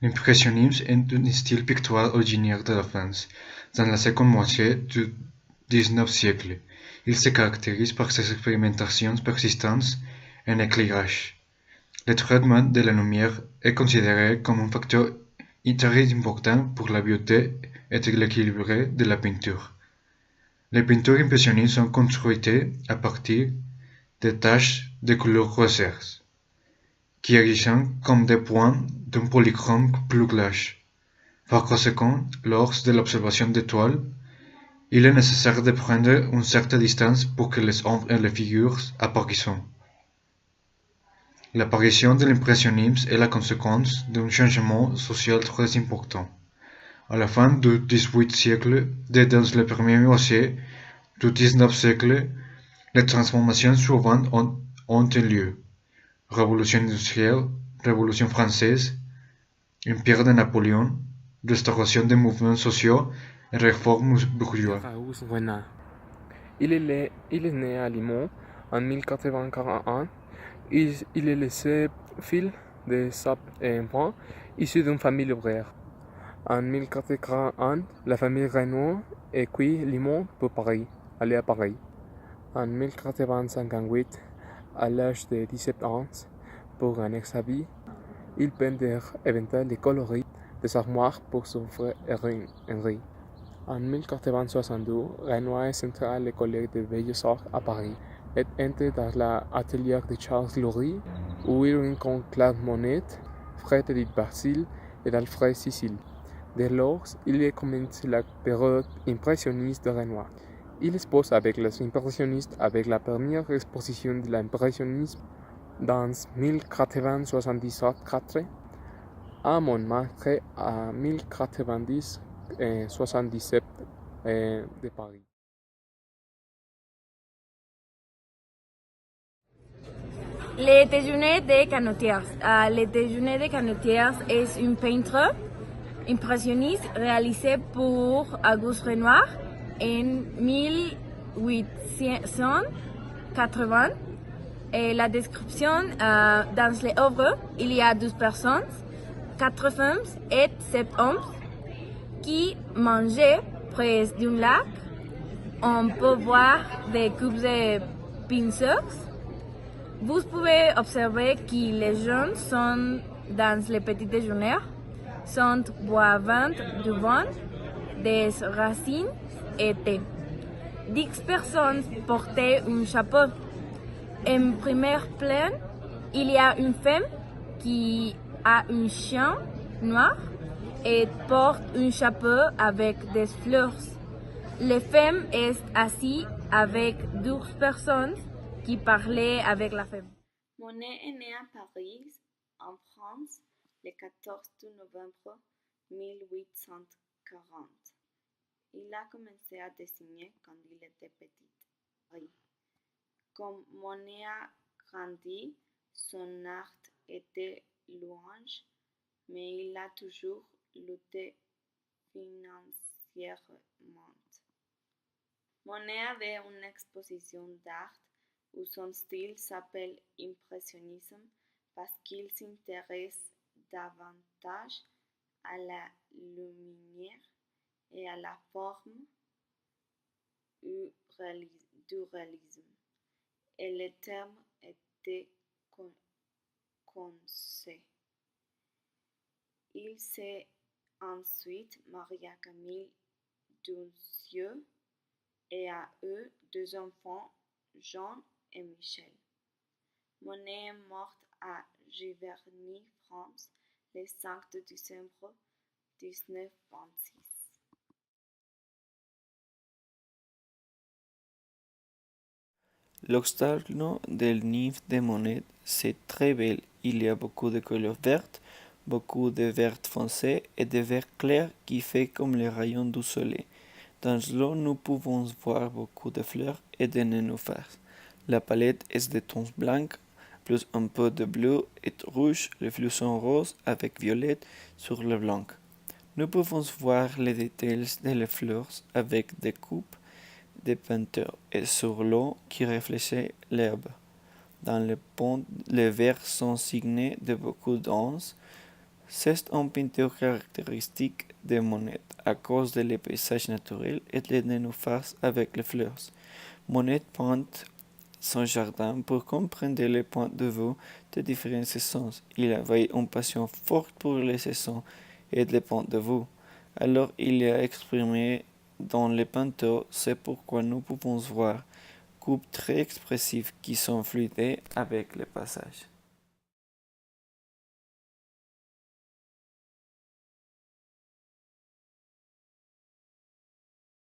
L'impressionnisme est un style pictural originaire de la France, dans la seconde moitié du XIXe siècle. Il se caractérise par ses expérimentations persistantes en éclairage. Le traitement de la lumière est considéré comme un facteur très important pour la beauté et l'équilibre de la peinture. Les peintures impressionnistes sont construites à partir de taches de couleurs rosées, qui agissent comme des points d'un polychrome plus clair. Par conséquent, lors de l'observation d'étoiles, il est nécessaire de prendre une certaine distance pour que les ombres et les figures apparaissent. L'apparition de l'impressionnisme est la conséquence d'un changement social très important. À la fin du XVIIIe siècle et dans la première moitié du XIXe siècle, les transformations suivantes ont eu lieu: Révolution industrielle, Révolution française, Empire de Napoléon, restauration des mouvements sociaux et réformes bourgeoises. Raoul Renard. Il est né à Limoux en 1441. Il est le fils de sa parents issus d'une famille ouvrière. En 1441, la famille Renoir quitte Limoux pour Paris, aller à Paris. En 1458, à l'âge de 17 ans, pour un examen, il peint et inventa les coloris des armoires pour son frère Henri. En 1462, Renoir est entré à l'école des Beaux-Arts à Paris et entre dans l'atelier de Charles Loury, où il rencontre Claude Monet, Frédéric Basile et Alfred Sicile. Dès lors, il commence la période impressionniste de Renoir. Il expose avec les impressionnistes avec la première exposition de l'impressionnisme dans 1477 à Montmartre à 1477 de Paris. Le déjeuner des canotiers. Le déjeuner des canotiers est un peintre impressionniste réalisé pour Auguste Renoir en 1880. Et la description dans les œuvres, il y a 12 personnes, 4 femmes et 7 hommes qui mangeaient près d'un lac. On peut voir des cubes de pinceurs. Vous pouvez observer que les jeunes sont dans les petits déjeuners, sont boivant du vin, des racines et thé. 10 personnes portaient un chapeau. En premier plan, il y a une femme qui a un chien noir et porte un chapeau avec des fleurs. La femme est assise avec 12 personnes qui parlaient avec la femme. Monet est né à Paris, en France, le 14 novembre 1840. Il a commencé à dessiner quand il était petit. Comme Monet a grandi, son art était louange, mais il a toujours lutté financièrement. Monet avait une exposition d'art où son style s'appelle impressionnisme parce qu'il s'intéresse davantage à la lumière et à la forme du réalisme. Et le terme était conçu. Il s'est ensuite marié à Camille Duncieux et a eu 2 enfants, Jean et Michel. Monet est mort à Giverny, France, le 5 décembre 1926. L'externe del nymphe de Monet, c'est très belle. Il y a beaucoup de couleurs vertes, beaucoup de vert foncé et de vert clair qui fait comme les rayons du soleil. Dans l'eau, nous pouvons voir beaucoup de fleurs et de nénuphars. La palette est de tons blancs, plus un peu de bleu et rouge, les fleurs sont roses avec violette sur le blanc. Nous pouvons voir les détails des fleurs avec des coupes de peinture et sur l'eau qui reflète l'herbe. Dans le pont, les vers sont signés de beaucoup d'onces. C'est une peinture caractéristique de Monet à cause des paysages naturels et les nénuphars avec les fleurs. Monet peint son jardin pour comprendre les points de vue de différentes saisons. Il avait une passion forte pour les saisons et les points de vue. Alors il a exprimé dans les peintures, c'est pourquoi nous pouvons voir coupes très expressives qui sont fluidées avec les passages.